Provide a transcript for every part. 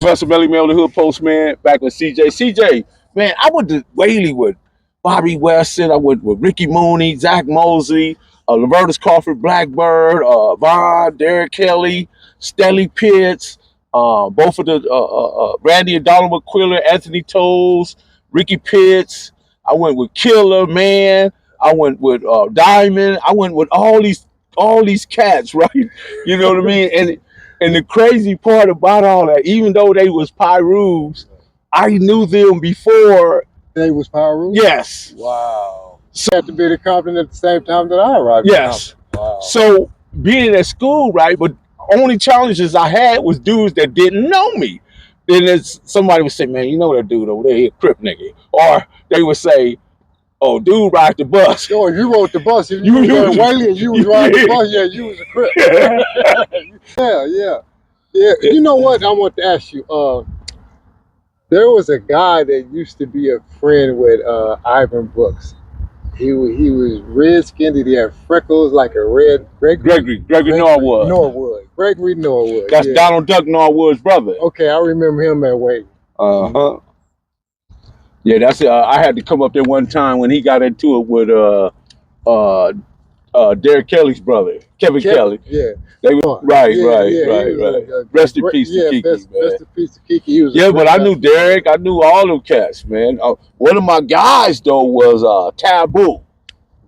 Professor Melly Mel, the Hood Postman, back with CJ. CJ, man, I went to Whaley with Bobby Weston. I went with Ricky Mooney, Zach Mosley, Lavertus Crawford, Blackbird, Vaughn, Derek Kelly, Stanley Pitts, both of the Randy and Donald McQuillan, Anthony Tolles, Ricky Pitts. I went with Killer, man. I went with Diamond. I went with all these cats, right? You know what I mean? And the crazy part about all that, even though they was Pyrus, I knew them before they was Pyrus? Yes. Wow. So you had to be the company at the same time that I arrived. Yes. Wow. So being at school, right, but only challenges I had was dudes that didn't know me. Then somebody would say, man, you know that dude over there, he a Crip nigga. Or they would say, oh, dude ride the bus. Oh, you rode the bus. You was Whaley and you was riding the bus. Yeah, you was a Crip. Yeah. You know what? I want to ask you. There was a guy that used to be a friend with Ivan Brooks. He was red skinned. He had freckles like a red Gregory Norwood. Gregory Norwood. That's Donald Duck Norwood's brother. Okay, I remember him that way. Yeah, that's it. I had to come up there one time when he got into it with Derek Kelly's brother, Kevin Kelly. Yeah. They were right. Rest in peace to Kiki, man. Rest in peace to Kiki. He was but I knew Derek. I knew all them cats, man. One of my guys though was Taboo.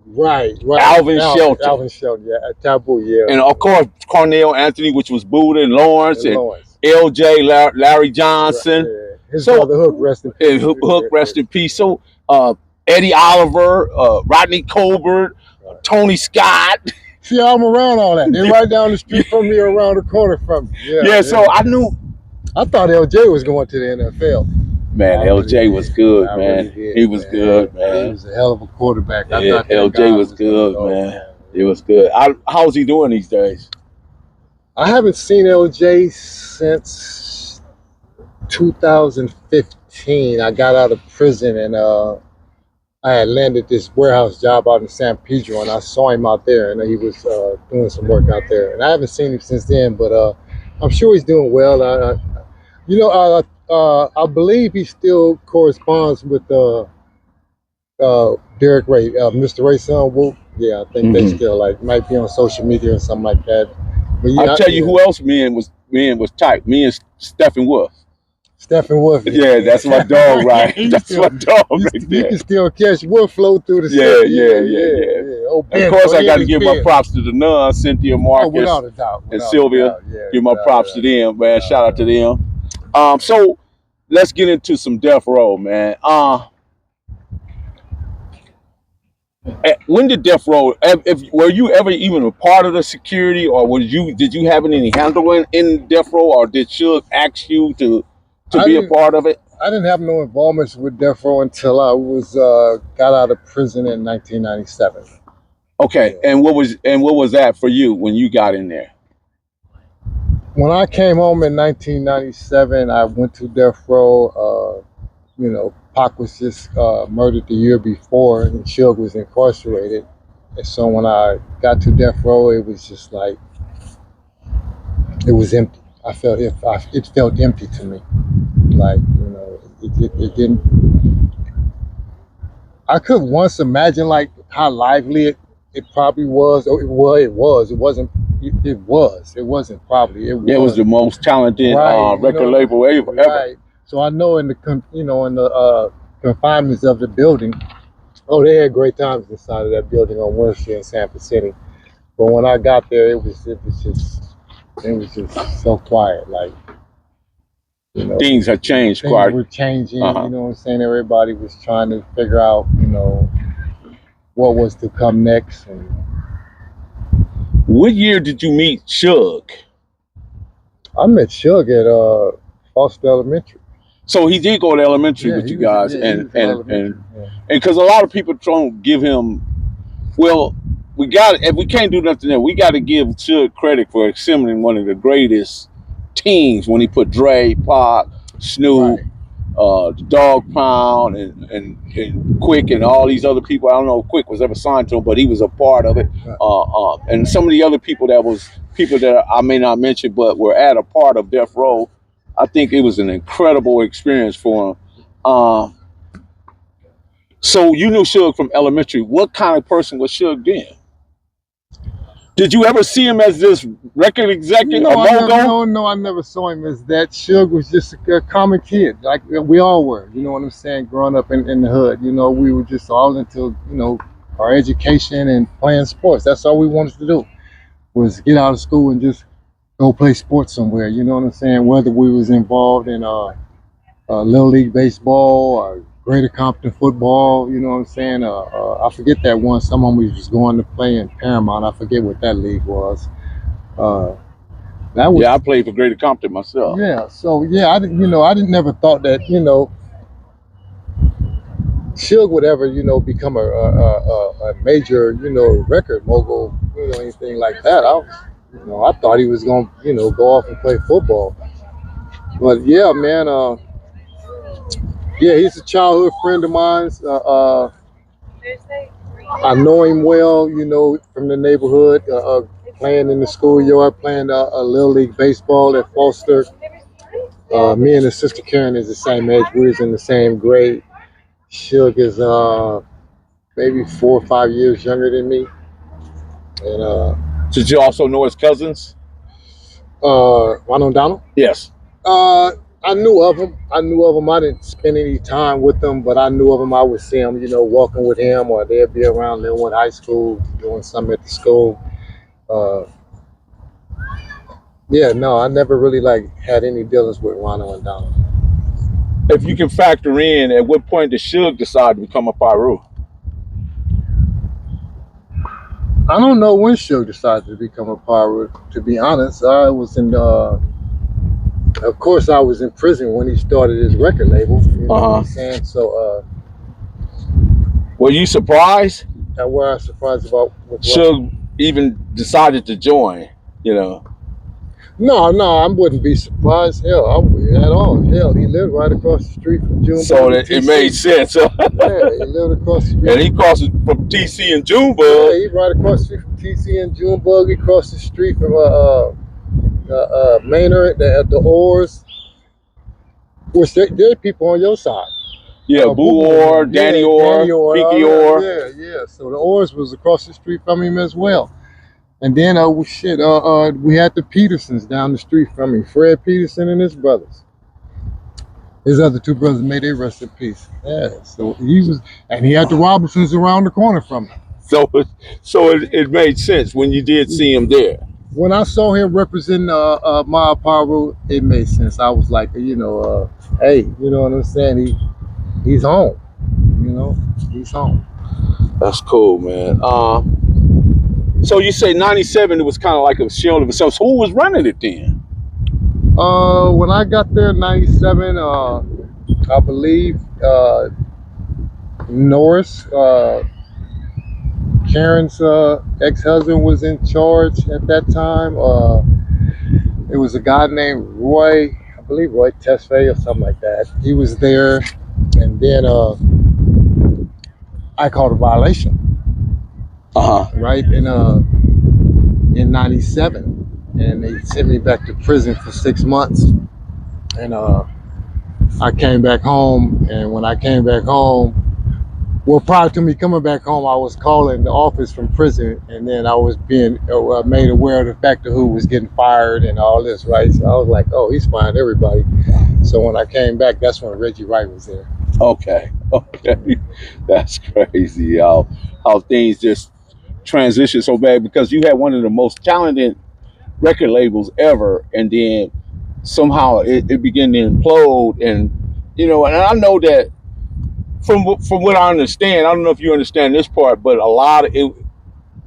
Right. Alvin Shelton. Alvin Shelton, yeah. Taboo, yeah. And of course Cornell Anthony, which was Buddha and Lawrence and LJ, Larry Johnson. Right, yeah. His brother Hook, rest in peace. Hook, rest in peace. So Eddie Oliver, Rodney Colbert, Tony Scott. See, I'm around all that. They're right down the street from me, around the corner from me. Yeah. So I knew. I thought LJ was going to the NFL. Man, LJ was good, man. He was good, man. He was a hell of a quarterback. I thought LJ was good, man. It was good. How's he doing these days? I haven't seen LJ since 2015. I got out of prison and I had landed this warehouse job out in San Pedro, and I saw him out there, and he was doing some work out there. And I haven't seen him since then, but I'm sure he's doing well. I believe he still corresponds with Derek Ray, Mr. Ray's son, Whoop. Yeah, I think they still might be on social media or something like that. But yeah, I'll tell you who else me and was tight. Me and Stephen Wolf. Stephen Wolf. Yeah, that's my dog, right? That's my dog right there. You can still catch Wolf flow through the city. Yeah. Oh, of course, I got to give my props to the nuns, Cynthia Marcus, without a doubt, and Sylvia. Give my props to them, man. Shout out to them. So let's get into some death row, man. When did death row? Were you ever even a part of the security, or did you have any handling in death row, or did Suge ask you to be a part of it? I didn't have no involvement with death row until I was got out of prison in 1997. Okay, and what was that for you when you got in there? When I came home in 1997, I went to death row. Pac was just murdered the year before, and Suge was incarcerated. And so when I got to death row, it was just like it was empty. It felt empty to me. Like, it didn't. I could once imagine like how lively it probably was. It was. It wasn't. It was. It wasn't probably. It was. It was the most talented record label ever. Right. So I know in the confinements of the building, they had great times inside of that building on West Street in San City. But when I got there, it was just so quiet. Like, things had changed. Things were changing. You know what I'm saying? Everybody was trying to figure out, what was to come next. And what year did you meet Suge? I met Suge at Foster Elementary. So he did go to elementary with you guys, and because a lot of people don't give him. Well, if we can't do nothing else, we got to give Suge credit for assembling one of the greatest teams when he put Dre, Pac, Snoop, the Dog Pound, and Quick, and all these other people. I don't know if Quick was ever signed to him, but he was a part of it. And some of the other people that I may not mention, but were at a part of Death Row. I think it was an incredible experience for him. Uh, so you knew Suge from elementary. What kind of person was Suge then? Did you ever see him as this record executive, a No, mogul? I never saw him as that. Suge was just a common kid, like we all were. You know what I'm saying? Growing up in the hood, you know, we were just all into, you know, our education and playing sports. That's all we wanted to do, was get out of school and just go play sports somewhere. You know what I'm saying? Whether we was involved in Little League baseball or Greater Compton football, you know what I'm saying? I forget that one. Someone was going to play in Paramount. I forget what that league was. That was Yeah, I played for Greater Compton myself. Yeah. So yeah, I didn't. You know, I didn't never thought that, you know, Suge would ever, you know, become a major, you know, record mogul, you know, anything like that. I thought he was gonna, you know, go off and play football. But yeah, man. Yeah, he's a childhood friend of mine. I know him well, you know, from the neighborhood, playing in the schoolyard, playing a little league baseball at Foster. Me and his sister Karen is the same age. We was in the same grade. Suge is maybe 4 or 5 years younger than me. And Did you also know his cousins? Ronald Donald? Yes. I knew of him. I didn't spend any time with them, but I knew of him. I would see him, you know, walking with him, or they'd be around Linwood High School doing something at the school. Uh, yeah, no, I never really had any dealings with Ronald and Donald. If you can factor in, at what point did Suge decide to become a Pyru? I don't know when Suge decided to become a pirate. To be honest, I was in. Of course, I was in prison when he started his record label. You know what I'm saying? So, were you surprised? Were I surprised about what Suge even decided to join? You know. No, I wouldn't be surprised. Hell, I wouldn't at all. Hell, he lived right across the street from Junebug. So that it made sense. Yeah, he lived across the street. And he crosses from TC and Junebug. Yeah, he right across the street from TC and Junebug. He crossed the street from Maynard at the Oars. Which there are people on your side. Yeah, Boo Orr, Danny Orr, Pinky Orr. Yeah. So the Oars was across the street from him as well. And then we had the Petersons down the street from him, Fred Peterson and his brothers. His other two brothers, may they rest in peace. Yeah. So he had the Robinsons around the corner from him. So it made sense when you did see him there. When I saw him representing my Pyro, it made sense. I was like, hey, you know what I'm saying? He's home. You know, he's home. That's cool, man. So you say 97, it was kind of like a shell of itself. So who was running it then? When I got there in 97, I believe Norris, Karen's ex-husband, was in charge at that time. It was a guy named Roy, I believe Roy Tesfaye or something like that. He was there, and then I called a violation. Right in 97, and they sent me back to prison for 6 months. And I came back home, and when I came back home, well, prior to me coming back home, I was calling the office from prison, and then I was being made aware of the fact that who was getting fired and all this, right? So I was like, oh, he's firing everybody. So when I came back, that's when Reggie Wright was there. Okay. That's crazy, how things just transition so bad, because you had one of the most talented record labels ever, and then somehow it began to implode. And you know, and I know that from what I understand, I don't know if you understand this part, but a lot of it,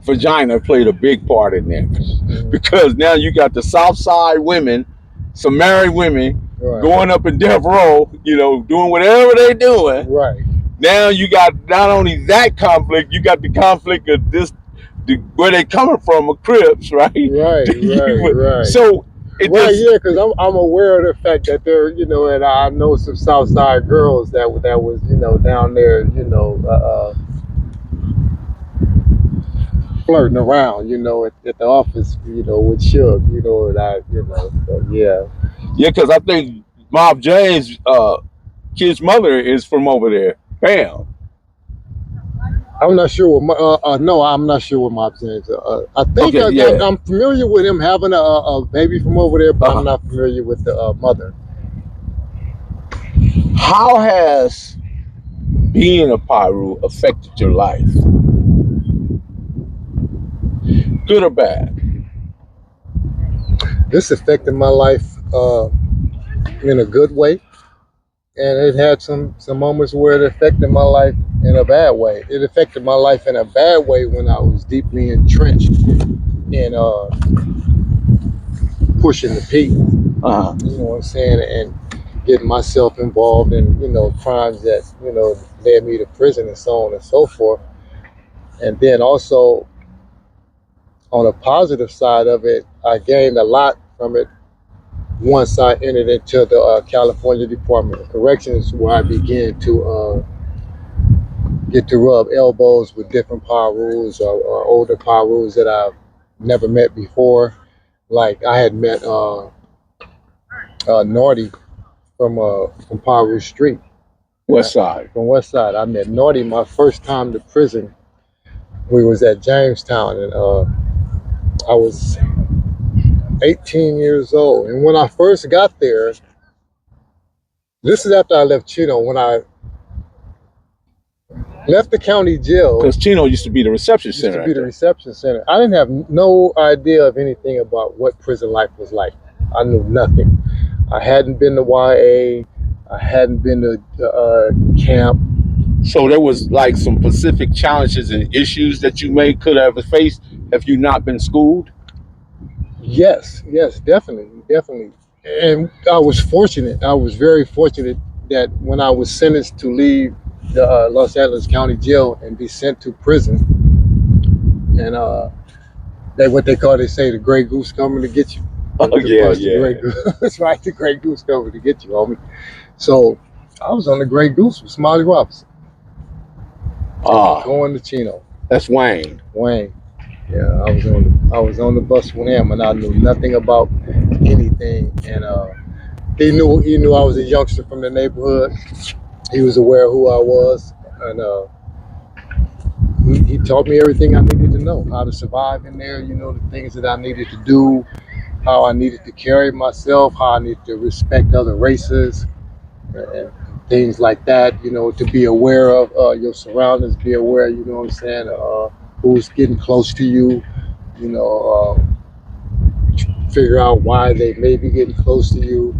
vagina played a big part in that, because now you got the South Side women, some married women, right, going up in death row, you know, doing whatever they're doing. Right. Now you got not only that conflict, you got the conflict of where they coming from, Crips, right? Right. So because I'm aware of the fact that there, you know, and I know some Southside girls that was, you know, down there, you know, flirting around, you know, at the office, you know, with Suge, you know, and so, yeah. Yeah, because I think Mob James, kid's mother is from over there. Bam. I'm not sure what no, I'm not sure what Mob James. I think Okay, yeah. I'm familiar with him having a baby from over there, but I'm not familiar with the mother. How has being a Piru affected your life? Good or bad? This affected my life in a good way, and it had some moments where it affected my life in a bad way. It affected my life in a bad way when I was deeply entrenched in pushing the peak. Uh-huh. You know what I'm saying? And getting myself involved in, crimes that, led me to prison and so on and so forth. And then also on a positive side of it, I gained a lot from it once I entered into the California Department of Corrections, where I began to get to rub elbows with different power rules or older power rules that I've never met before. Like I had met Naughty from Paru Street. West Side. From West Side. I met Naughty my first time to prison. We was at Jamestown, and I was 18 years old. And when I first got there, this is after I left Chino. When I left the county jail, Because Chino used to be the reception used center. to be the reception center, I didn't have no idea of anything about what prison life was like. I knew nothing. I hadn't been to YA. I hadn't been to camp. So there was like some specific challenges and issues that you may could have faced if you not been schooled. Yes, definitely. And I was fortunate. I was very fortunate that when I was sentenced to leave the Los Angeles County Jail and be sent to prison, and they say the gray goose coming to get you. Oh yeah, The gray goose. That's right, the gray goose coming to get you, homie. So I was on the gray goose with Smiley Robinson. Going to Chino. That's Wayne. Yeah, I was on the bus with him, and I knew nothing about anything. And he knew I was a youngster from the neighborhood. He was aware of who I was, and he taught me everything I needed to know, how to survive in there. The things that I needed to do, how I needed to carry myself, how I needed to respect other races, and things like that. To be aware of your surroundings, be aware. You know what I'm saying? Who's getting close to you. Figure out why they may be getting close to you.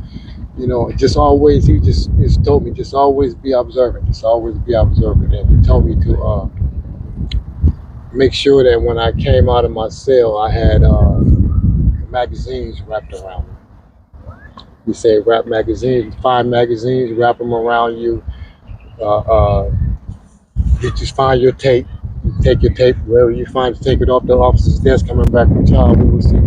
Just always, he just told me, just always be observant. Just always be observant. And he told me to make sure that when I came out of my cell, I had magazines wrapped around me. We say wrap magazines, 5 magazines, wrap them around you. You just find your tape. You take your tape wherever you find to take it off the officer's desk. Coming back from trial, we would see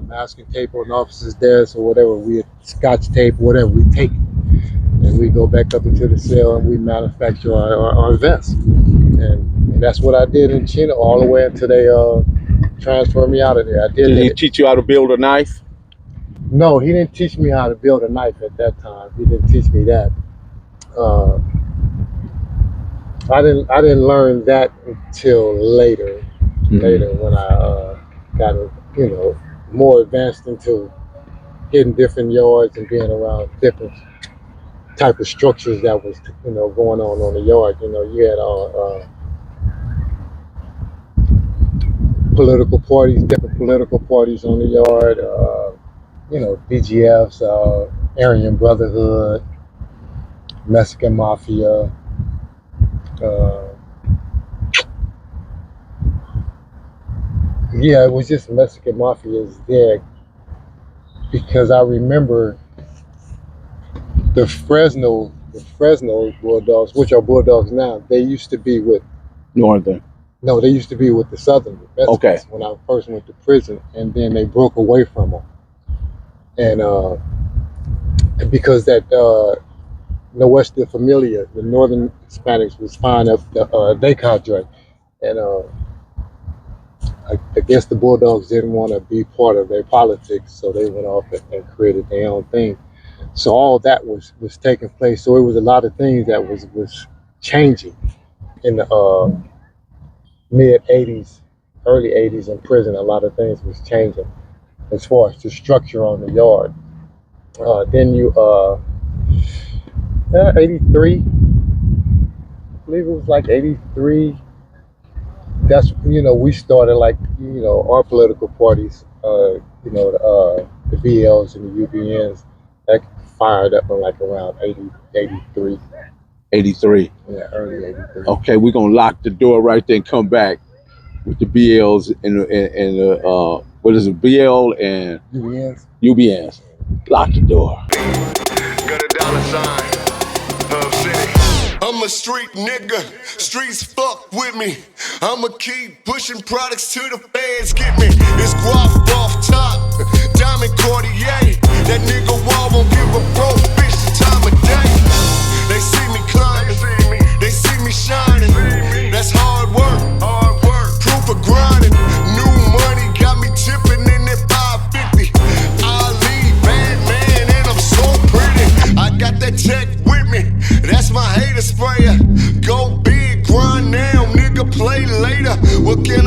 masking tape on the officer's desk or whatever. We had scotch tape, whatever. We take it and we go back up into the cell and we manufacture our vests. And that's what I did in Chino all the way until they transferred me out of there. Did he teach you how to build a knife? No, he didn't teach me how to build a knife at that time. He didn't teach me that. I didn't learn that until later. Later, when I got more advanced into hitting different yards and being around different type of structures that was going on the yard. You had political parties, different political parties on the yard. BGFs, Aryan Brotherhood, Mexican Mafia. Yeah, it was just Mexican Mafia's there because I remember the Fresno Bulldogs, which are Bulldogs now. They used to be with Northern. No, they used to be with the Southern Mexicans Okay. when I first went to prison, and then they broke away from them. And because that Nuestra Familia, the Northern Hispanics, was fine up the they cadre, and I guess the Bulldogs didn't want to be part of their politics, so they went off and created their own thing. So all that was taking place. So it was a lot of things that was changing in the mid '80s, early '80s in prison. A lot of things was changing as far as the structure on the yard. Then you 83, I believe it was like 83. That's we started like our political parties. The BLs and the UBNs that fired up in like around 83. 83. Yeah, early 83. Okay, we're gonna lock the door right there and come back with the BLs and what is it, BL and UBNs. UBNs. Lock the door. Got a dollar sign, Hub City. I'm a street nigga, streets fuck with me. I'ma keep pushing products to the feds get me. It's guap off top, diamond Cartier. That nigga wall won't give a broke bitch the time of day. They see me climbing, they see me shining. That's hard work, proof of grinding. New money got me tipping in that 550. I lead bad man and I'm so pretty. I got that tech with me, that's my hater sprayer. Go big, grind now, nigga, play later. What can